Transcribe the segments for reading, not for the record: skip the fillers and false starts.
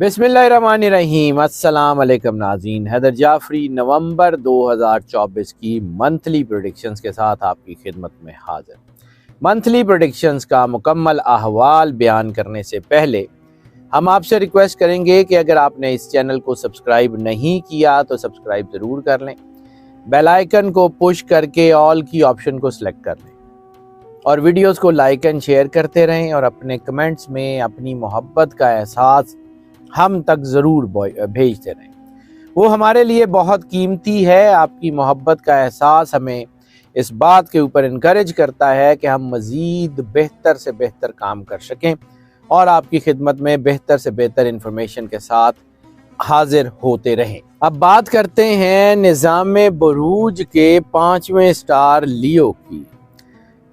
बिस्मिल्लाहिर्रहमानिर्रहीम। अस्सलाम वालेकुम नाज़रीन, हैदर जाफरी नवंबर 2024 की मंथली प्रेडिक्शंस के साथ आपकी खिदमत में हाजिर। मंथली प्रेडिक्शंस का मुकम्मल अहवाल बयान करने से पहले हम आपसे रिक्वेस्ट करेंगे कि अगर आपने इस चैनल को सब्सक्राइब नहीं किया तो सब्सक्राइब ज़रूर कर लें, बेल आइकन को पुश करके ऑल की ऑप्शन को सिलेक्ट कर लें और वीडियोस को लाइक एंड शेयर करते रहें और अपने कमेंट्स में अपनी मोहब्बत का एहसास हम तक ज़रूर भेजते रहें। वो हमारे लिए बहुत कीमती है। आपकी मोहब्बत का एहसास हमें इस बात के ऊपर इनकरेज करता है कि हम मज़ीद बेहतर से बेहतर काम कर सकें और आपकी खिदमत में बेहतर से बेहतर इंफॉर्मेशन के साथ हाजिर होते रहें। अब बात करते हैं निज़ाम बुरूज के 5वें स्टार लियो की।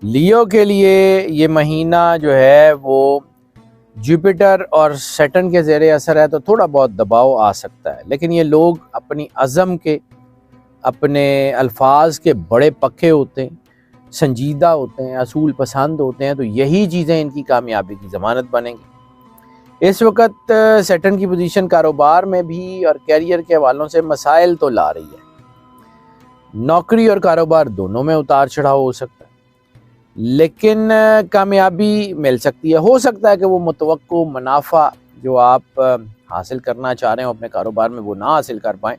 लियो के लिए ये महीना जो है वो जुपिटर और सैटर्न के ज़ेरे असर है, तो थोड़ा बहुत दबाव आ सकता है, लेकिन ये लोग अपनी अज़म के, अपने अल्फाज के बड़े पक्के होते हैं, संजीदा होते हैं, असूल पसंद होते हैं, तो यही चीज़ें इनकी कामयाबी की ज़मानत बनेंगी। इस वक्त सैटर्न की पोजीशन कारोबार में भी और कैरियर के हवालों से मसाइल तो ला रही है। नौकरी और कारोबार दोनों में उतार चढ़ाव हो सकता है, लेकिन कामयाबी मिल सकती है। हो सकता है कि वो मुतवक्को मुनाफा जो आप हासिल करना चाह रहे हो अपने कारोबार में वो ना हासिल कर पाएँ,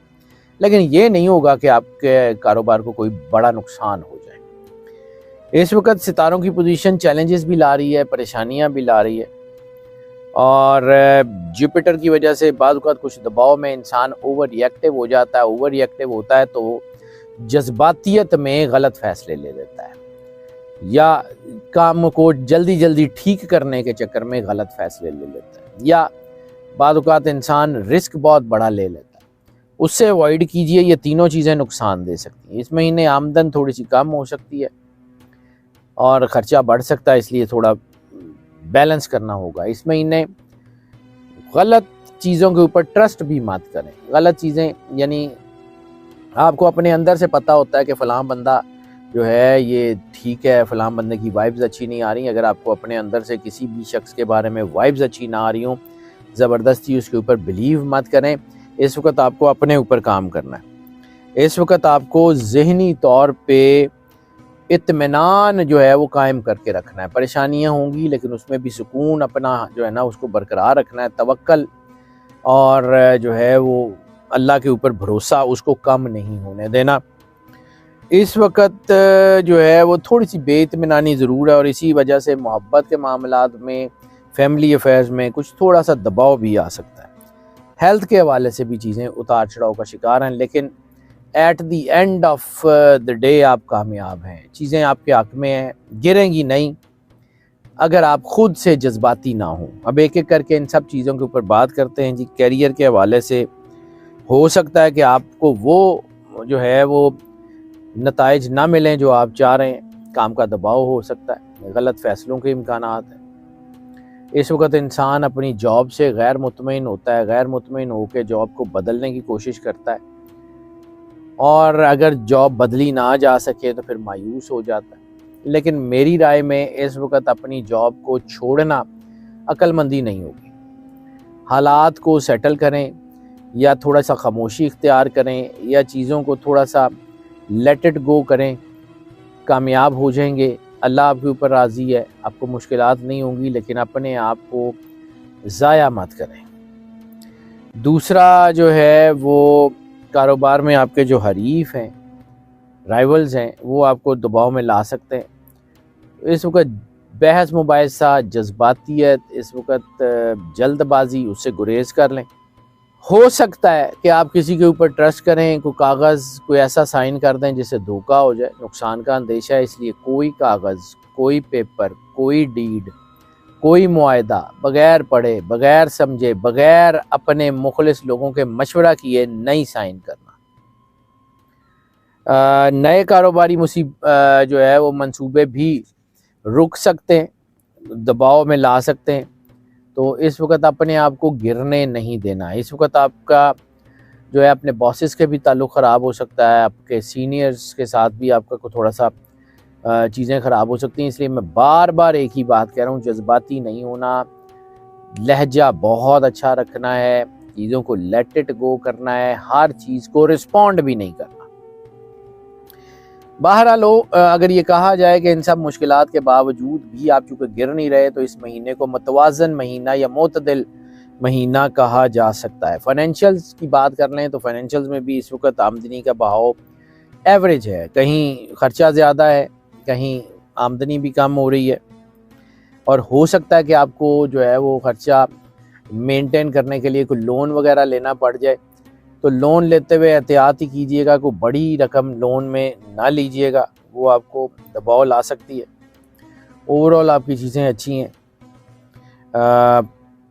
लेकिन ये नहीं होगा कि आपके कारोबार को कोई बड़ा नुकसान हो जाए। इस वक्त सितारों की पोजीशन चैलेंजेस भी ला रही है, परेशानियां भी ला रही है, और जुपिटर की वजह से बाज़ औक़ात कुछ दबाव में इंसान ओवर रिएक्टिव हो जाता है। ओवर रिएक्टिव होता है तो जज्बातियत में गलत फैसले ले लेता है या काम को जल्दी जल्दी ठीक करने के चक्कर में गलत फैसले ले लेता है, या बाद औक़ात इंसान रिस्क बहुत बड़ा ले लेता है। उससे अवॉइड कीजिए, ये तीनों चीज़ें नुकसान दे सकती हैं। इस महीने आमदन थोड़ी सी कम हो सकती है और ख़र्चा बढ़ सकता है, इसलिए थोड़ा बैलेंस करना होगा। इस महीने गलत चीज़ों के ऊपर ट्रस्ट भी मत करें। गलत चीज़ें यानी आपको अपने अंदर से पता होता है कि फ़लाँ बंदा जो है ये ठीक है, फ़लाँ बंदे की वाइब्स अच्छी नहीं आ रही। अगर आपको अपने अंदर से किसी भी शख्स के बारे में वाइब्स अच्छी ना आ रही हों, ज़बरदस्ती उसके ऊपर बिलीव मत करें। इस वक्त आपको अपने ऊपर काम करना है। इस वक्त आपको ज़हनी तौर पे इत्मीनान जो है वो कायम करके रखना है। परेशानियां होंगी लेकिन उसमें भी सुकून अपना जो है ना उसको बरकरार रखना है। तवक्कल और जो है वो अल्लाह के ऊपर भरोसा उसको कम नहीं होने देना। इस वक्त जो है वो थोड़ी सी बेइत्मीनानी ज़रूर है और इसी वजह से मोहब्बत के मामलात में, फैमिली अफेयर्स में कुछ थोड़ा सा दबाव भी आ सकता है। हेल्थ के हवाले से भी चीज़ें उतार चढ़ाव का शिकार हैं, लेकिन at the end of the day आप कामयाब हैं। चीज़ें आपके हक़ में हैं, गिरेंगी नहीं अगर आप खुद से जज्बाती ना हो। अब एक एक करके इन सब चीज़ों के ऊपर बात करते हैं जी। कैरियर के हवाले से हो सकता है कि आपको वो जो है वो नताइज ना मिलें जो आप चाह रहे हैं। काम का दबाव हो सकता है, गलत फैसलों के इम्कानात हैं। इस वक्त इंसान अपनी जॉब से गैर मुतमईन होता है, गैर मुतमईन होकर जॉब को बदलने की कोशिश करता है, और अगर जॉब बदली ना जा सके तो फिर मायूस हो जाता है। लेकिन मेरी राय में इस वक्त अपनी जॉब को छोड़ना अक्लमंदी नहीं होगी। हालात को सेटल करें या थोड़ा सा खामोशी इख्तियार करें या चीज़ों को थोड़ा सा लेट इट गो करें, कामयाब हो जाएंगे। अल्लाह आपके ऊपर राज़ी है, आपको मुश्किलात नहीं होंगी, लेकिन अपने आप को ज़ाया मत करें। दूसरा जो है वो कारोबार में आपके जो हरीफ हैं, राइवल्स हैं, वो आपको दबाव में ला सकते हैं। इस वक्त बहस मुबाहिसा, जज्बातियत, इस वक्त जल्दबाजी, उससे गुरेज कर लें। हो सकता है कि आप किसी के ऊपर ट्रस्ट करें, कोई कागज़ कोई ऐसा साइन कर दें जिससे धोखा हो जाए, नुकसान का अंदेशा है। इसलिए कोई कागज़, कोई पेपर, कोई डीड, कोई मुआहदा बग़ैर पढ़े, बग़ैर समझे, बग़ैर अपने मुखलिस लोगों के मशवरा किए नहीं साइन करना। नए कारोबारी जो है वो मंसूबे भी रुक सकते हैं, दबाव में ला सकते हैं। तो इस वक्त अपने आप को गिरने नहीं देना। इस वक्त आपका जो है अपने बॉसेस के भी ताल्लुक़ ख़राब हो सकता है, आपके सीनियर्स के साथ भी आपका को थोड़ा सा चीज़ें ख़राब हो सकती हैं। इसलिए मैं बार बार एक ही बात कह रहा हूँ, जज्बाती नहीं होना, लहजा बहुत अच्छा रखना है, चीज़ों को लेट इट गो करना है, हर चीज़ को रिस्पॉन्ड भी नहीं करना। बहरहाल अगर ये कहा जाए कि इन सब मुश्किलात के बावजूद भी आप चूँकि गिर नहीं रहे, तो इस महीने को मुतवाज़न महीना या मोतदिल महीना कहा जा सकता है। फाइनेंशियल्स की बात कर लें तो फाइनेंशियल्स में भी इस वक्त आमदनी का बहाव एवरेज है, कहीं ख़र्चा ज़्यादा है, कहीं आमदनी भी कम हो रही है, और हो सकता है कि आपको जो है वो ख़र्चा मेंटेन करने के लिए कोई लोन वगैरह लेना पड़ जाए। तो लोन लेते हुए एहतियात ही कीजिएगा, कोई बड़ी रकम लोन में ना लीजिएगा, वो आपको दबाव ला सकती है। ओवरऑल आपकी चीज़ें अच्छी हैं।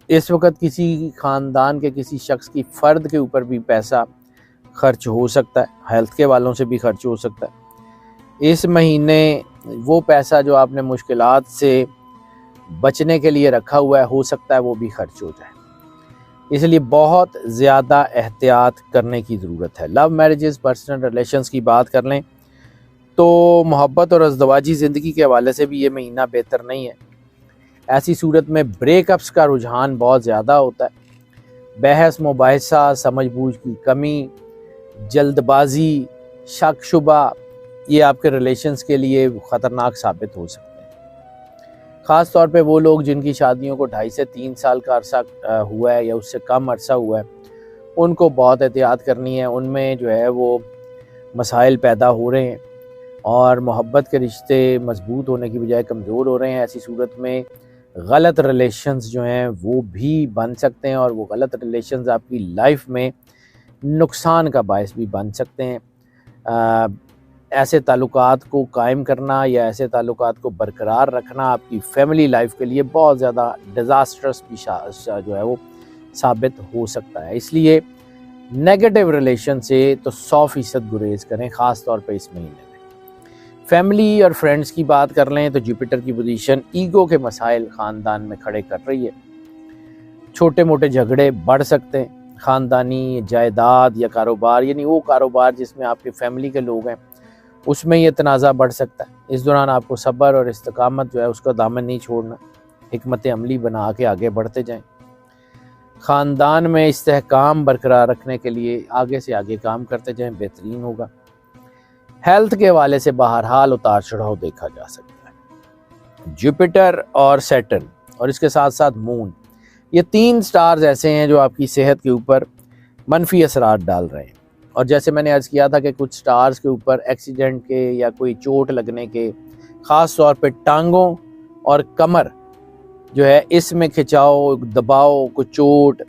इस वक्त किसी ख़ानदान के किसी शख्स की फ़र्द के ऊपर भी पैसा खर्च हो सकता है, हेल्थ के वालों से भी खर्च हो सकता है। इस महीने वो पैसा जो आपने मुश्किलात से बचने के लिए रखा हुआ है, हो सकता है वो भी खर्च हो जाए, इसलिए बहुत ज़्यादा एहतियात करने की ज़रूरत है। लव मैरिजेस, पर्सनल रिलेशंस की बात कर लें तो मोहब्बत और अज़दवाजी ज़िंदगी के हवाले से भी ये महीना बेहतर नहीं है। ऐसी सूरत में ब्रेकअप्स का रुझान बहुत ज़्यादा होता है। बहस मुबाहिसा, समझबूझ की कमी, जल्दबाजी, शक शुबा, ये आपके रिलेशंस के लिए ख़तरनाक साबित हो सकते हैं। ख़ास तौर पे वो लोग जिनकी शादियों को 2.5 से 3 साल का अरसा हुआ है या उससे कम अरसा हुआ है, उनको बहुत एहतियात करनी है। उनमें जो है वो मसाइल पैदा हो रहे हैं और मोहब्बत के रिश्ते मजबूत होने की बजाय कमज़ोर हो रहे हैं। ऐसी सूरत में गलत रिलेशंस जो हैं वो भी बन सकते हैं और वो गलत रिलेशंस आपकी लाइफ में नुकसान का बायस भी बन सकते हैं। ऐसे ताल्लुकात को कायम करना या ऐसे ताल्लुकात को बरकरार रखना आपकी फैमिली लाइफ के लिए बहुत ज़्यादा डिज़ास्ट्रस भी जो है वो साबित हो सकता है। इसलिए नेगेटिव रिलेशन से तो 100% गुरेज करें, ख़ास तौर पे इस महीने में। फैमिली और फ्रेंड्स की बात कर लें तो जुपिटर की पोजीशन ईगो के मसाइल ख़ानदान में खड़े कर रही है। छोटे मोटे झगड़े बढ़ सकते हैं। ख़ानदानी जायदाद या कारोबार, यानी वो कारोबार जिसमें आपके फैमिली के लोग हैं, उसमें ये तनाज़ा बढ़ सकता है। इस दौरान आपको सब्र और इस्तिकामत जो है उसका दामन नहीं छोड़ना, हिकमत अमली बना के आगे बढ़ते जाएं। ख़ानदान में इस्तेहकाम बरकरार रखने के लिए आगे से आगे काम करते जाएं, बेहतरीन होगा। हेल्थ के हवाले से बहरहाल उतार चढ़ाव देखा जा सकता है। जुपिटर और सैटर्न और इसके साथ साथ मून, ये 3 स्टार्स ऐसे हैं जो आपकी सेहत के ऊपर मनफी असरात डाल रहे हैं। और जैसे मैंने अर्ज़ किया था कि कुछ स्टार्स के ऊपर एक्सीडेंट के या कोई चोट लगने के, ख़ास तौर पे टांगों और कमर जो है इसमें खिंचाव, दबाव, कुछ चोट,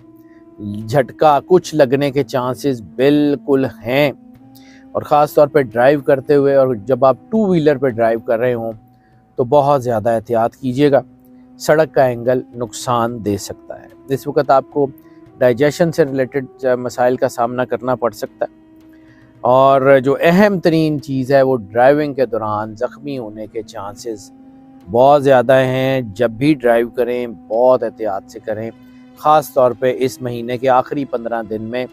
झटका कुछ लगने के चांसेस बिल्कुल हैं। और ख़ास तौर पे ड्राइव करते हुए और जब आप 2 व्हीलर पे ड्राइव कर रहे हों तो बहुत ज़्यादा एहतियात कीजिएगा, सड़क का एंगल नुकसान दे सकता है। इस वक्त आपको डाइजेशन से रिलेटेड मसाइल का सामना करना पड़ सकता है। और जो अहम तरीन चीज़ है वो ड्राइविंग के दौरान ज़ख्मी होने के चांसेस बहुत ज़्यादा हैं। जब भी ड्राइव करें बहुत एहतियात से करें, ख़ास तौर पे इस महीने के आखिरी 15 दिन में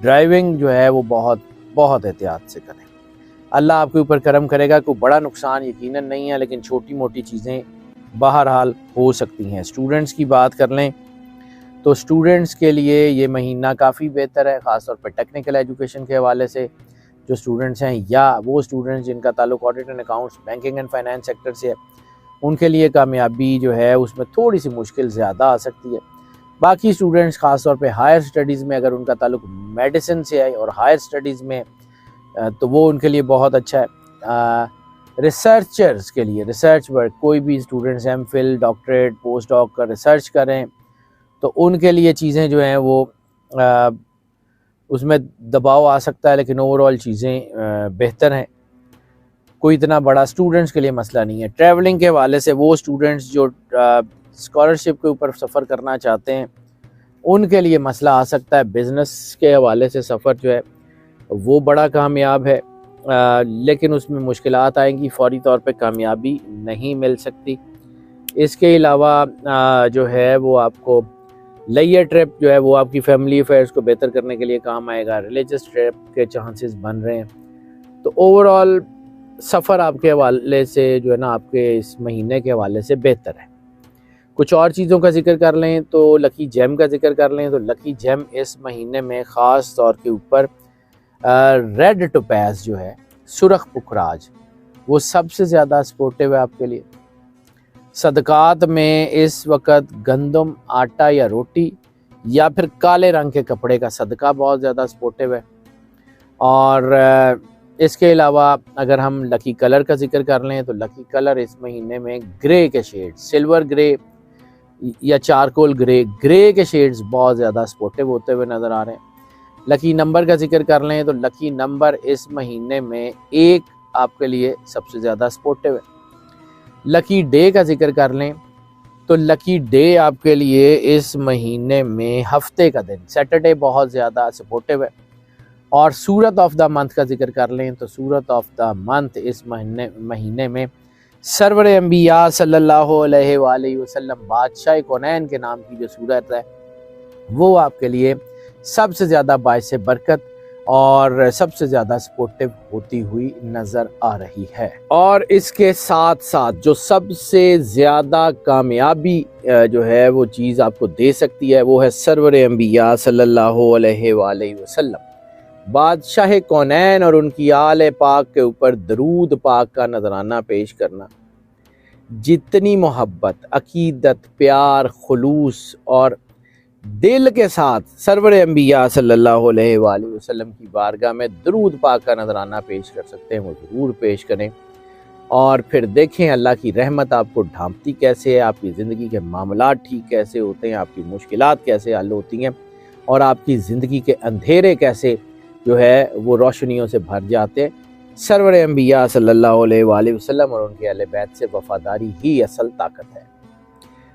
ड्राइविंग जो है वो बहुत बहुत एहतियात से करें। अल्लाह आपके ऊपर करम करेगा। कोई बड़ा नुकसान यकीनन नहीं है, लेकिन छोटी मोटी चीज़ें बहरहाल हो सकती हैं। स्टूडेंट्स की बात कर लें तो स्टूडेंट्स के लिए ये महीना काफ़ी बेहतर है, ख़ास तौर पर टेक्निकल एजुकेशन के हवाले से। जो स्टूडेंट्स हैं या वो स्टूडेंट्स जिनका ताल्लुक audit and accounts, banking and finance sector से है, उनके लिए कामयाबी जो है उसमें थोड़ी सी मुश्किल ज़्यादा आ सकती है। बाकी स्टूडेंट्स ख़ास तौर पे हायर स्टडीज़ में अगर उनका ताल्लुक मेडिसिन से है और हायर स्टडीज़ में, तो वो उनके लिए बहुत अच्छा है। रिसर्चर्स के लिए, रिसर्च वर्क, कोई भी students MPhil, doctorate, post doc का रिसर्च करें तो उनके लिए चीज़ें जो हैं वो उसमें दबाव आ सकता है, लेकिन ओवरऑल चीज़ें बेहतर हैं। कोई इतना बड़ा स्टूडेंट्स के लिए मसला नहीं है। ट्रैवलिंग के हवाले से वो स्टूडेंट्स जो स्कॉलरशिप के ऊपर सफ़र करना चाहते हैं उनके लिए मसला आ सकता है। बिज़नेस के हवाले से सफ़र जो है वो बड़ा कामयाब है, लेकिन उसमें मुश्किलात आएंगी, फ़ौरी तौर पे कामयाबी नहीं मिल सकती। इसके अलावा जो है वो आपको लेयर ट्रिप जो है वो आपकी फैमिली अफेयर्स को बेहतर करने के लिए काम आएगा। रिलीजियस ट्रिप के चांसेस बन रहे हैं। तो ओवरऑल सफ़र आपके हवाले से जो है ना, आपके इस महीने के हवाले से बेहतर है। कुछ और चीज़ों का जिक्र कर लें तो लकी जेम का जिक्र कर लें तो लकी जेम इस महीने में ख़ास तौर के ऊपर रेड टोपैज जो है, सुरख पुखराज, वो सबसे ज़्यादा सपोर्टिव है आपके लिए। सदकात में इस वक्त गंदम, आटा या रोटी या फिर काले रंग के कपड़े का सदका बहुत ज़्यादा सपोर्टिव है। और इसके अलावा अगर हम लकी कलर का जिक्र कर लें तो लकी कलर इस महीने में ग्रे के शेड, सिल्वर ग्रे या चारकोल ग्रे, ग्रे के शेड्स बहुत ज़्यादा सपोर्टिव होते हुए नज़र आ रहे हैं। लकी नंबर का जिक्र कर लें तो लकी नंबर इस महीने में 1 आपके लिए सबसे ज़्यादा सपोर्टिव है। लकी डे का जिक्र कर लें तो लकी डे आपके लिए इस महीने में हफ्ते का दिन सैटरडे बहुत ज़्यादा सपोर्टिव है। और सूरत ऑफ द मंथ का जिक्र कर लें तो सूरत ऑफ द मंथ इस महीने में सरवर अंबिया सल्लल्लाहु अलैहि वसल्लम बादशाह कौनैन के नाम की जो सूरत है वो आपके लिए सबसे ज़्यादा बाइस बरकत और सबसे ज़्यादा सपोर्टिव होती हुई नज़र आ रही है। और इसके साथ साथ जो सबसे ज़्यादा कामयाबी जो है वो चीज़ आपको दे सकती है वो है सरवर अंबिया सल्लल्लाहु अलैहि वसल्लम बादशाह कौनैन और उनकी आले पाक के ऊपर दरूद पाक का नजराना पेश करना। जितनी मोहब्बत, अकीदत, प्यार, खुलूस और दिल के साथ सरवर अंबिया सल्लल्लाहु अलैहि वसल्लम की बारगाह में दरूद पाक का नजराना पेश कर सकते हैं वो ज़रूर पेश करें। और फिर देखें अल्लाह की रहमत आपको ढांपती कैसे है, आपकी ज़िंदगी के मामलात ठीक कैसे होते हैं, आपकी मुश्किलात कैसे हल होती हैं और आपकी ज़िंदगी के अंधेरे कैसे जो है वो रोशनियों से भर जाते हैं। सरवर अंबिया सल्लल्लाहु अलैहि वसल्लम और उनके अहले बैत से वफादारी ही असल ताकत है।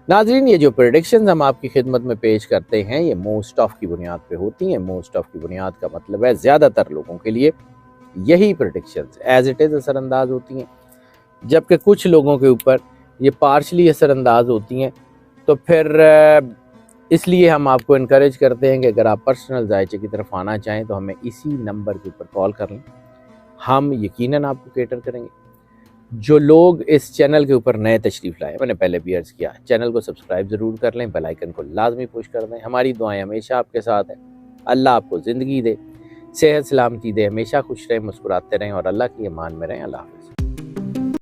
नाज़रीन, ये जो प्रेडिक्शंस हम आपकी खिदमत में पेश करते हैं ये मोस्ट ऑफ की बुनियाद पे होती हैं। मोस्ट ऑफ की बुनियाद का मतलब है ज़्यादातर लोगों के लिए यही प्रेडिक्शंस एज इट इज़ असरअंदाज होती हैं, जबकि कुछ लोगों के ऊपर ये पार्शली असरअंदाज होती हैं। तो फिर इसलिए हम आपको इनकरेज करते हैं कि अगर आप पर्सनल जायचे की तरफ आना चाहें तो हमें इसी नंबर के ऊपर कॉल कर लें, हम यकीनन आपको केटर करेंगे। जो लोग इस चैनल के ऊपर नए तशरीफ़ लाए, मैंने पहले भी अर्ज़ किया, चैनल को सब्सक्राइब ज़रूर कर लें, बेल आइकन को लाजमी पुश कर दें। हमारी दुआएं हमेशा आपके साथ हैं। अल्लाह आपको ज़िंदगी दे, सेहत सलामती दे, हमेशा खुश रहें, मुस्कुराते रहें और अल्लाह की ईमान में रहें। अल्लाह हाफ़िज़।